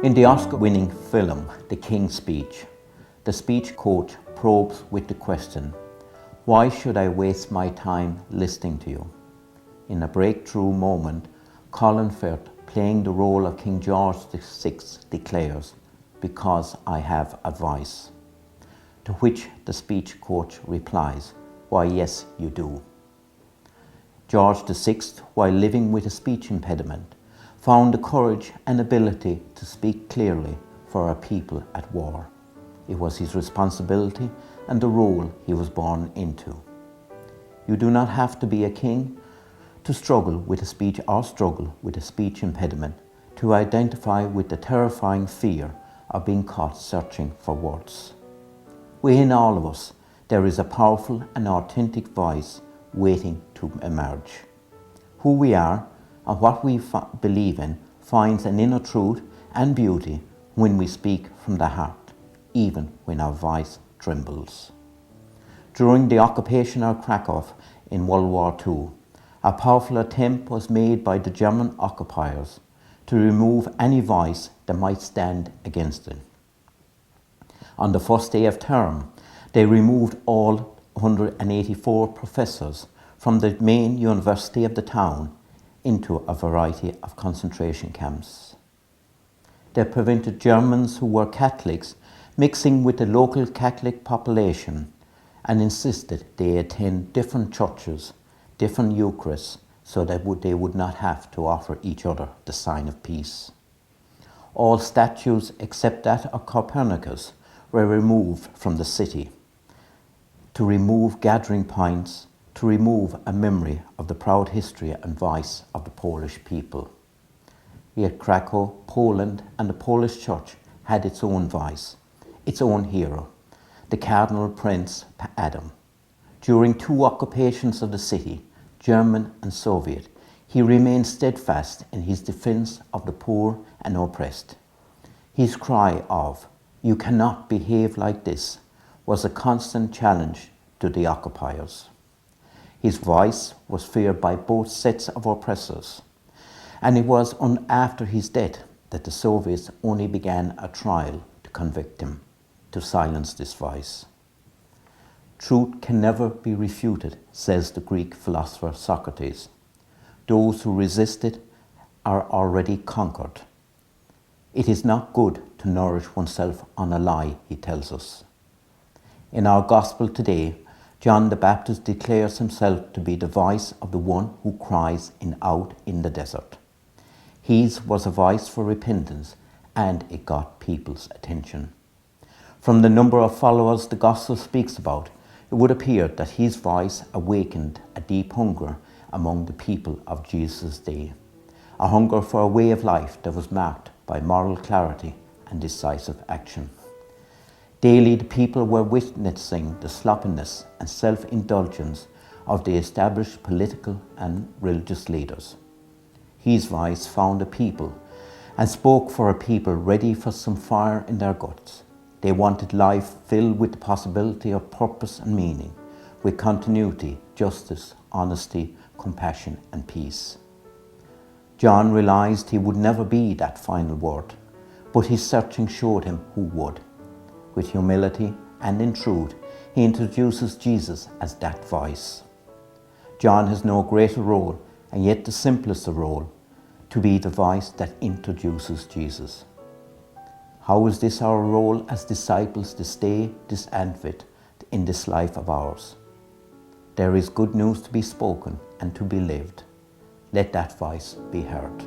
In the Oscar-winning film, The King's Speech, the speech coach probes with the question, "Why should I waste my time listening to you?" In a breakthrough moment, Colin Firth, playing the role of King George VI, declares, "Because I have advice." To which the speech coach replies, "Why, yes, you do." George VI, while living with a speech impediment, found the courage and ability to speak clearly for a people at war. It was his responsibility and the role he was born into. You do not have to be a king to struggle with a speech or struggle with a speech impediment to identify with the terrifying fear of being caught searching for words. Within all of us, there is a powerful and authentic voice waiting to emerge. Who we are and what we believe in finds an inner truth and beauty when we speak from the heart, even when our voice trembles. During the occupation of Krakow in World War II, a powerful attempt was made by the German occupiers to remove any voice that might stand against it. On the first day of term, they removed all 184 professors from the main university of the town into a variety of concentration camps. They prevented Germans who were Catholics mixing with the local Catholic population and insisted they attend different churches, different Eucharists, so that they would not have to offer each other the sign of peace. All statues except that of Copernicus were removed from the city, to remove gathering points, to remove a memory of the proud history and voice of the Polish people. Yet Krakow, Poland and the Polish Church had its own voice, its own hero, the Cardinal Prince Adam. During 2 occupations of the city, German and Soviet, he remained steadfast in his defense of the poor and oppressed. His cry of, "You cannot behave like this," was a constant challenge to the occupiers. His voice was feared by both sets of oppressors, and it was after his death that the Soviets only began a trial to convict him, to silence this voice. Truth can never be refuted, says the Greek philosopher Socrates. Those who resist it are already conquered. It is not good to nourish oneself on a lie, he tells us. In our gospel today, John the Baptist declares himself to be the voice of the one who cries out in the desert. His was a voice for repentance, and it got people's attention. From the number of followers the gospel speaks about, it would appear that his voice awakened a deep hunger among the people of Jesus' day, a hunger for a way of life that was marked by moral clarity and decisive action. Daily, the people were witnessing the sloppiness and self-indulgence of the established political and religious leaders. His voice found a people and spoke for a people ready for some fire in their guts. They wanted life filled with the possibility of purpose and meaning, with continuity, justice, honesty, compassion and peace. John realized he would never be that final word, but his searching showed him who would. With humility and in truth, he introduces Jesus as that voice. John has no greater role, and yet the simplest role, to be the voice that introduces Jesus. How is this our role as disciples this day, this advent, in this life of ours? There is good news to be spoken and to be lived. Let that voice be heard.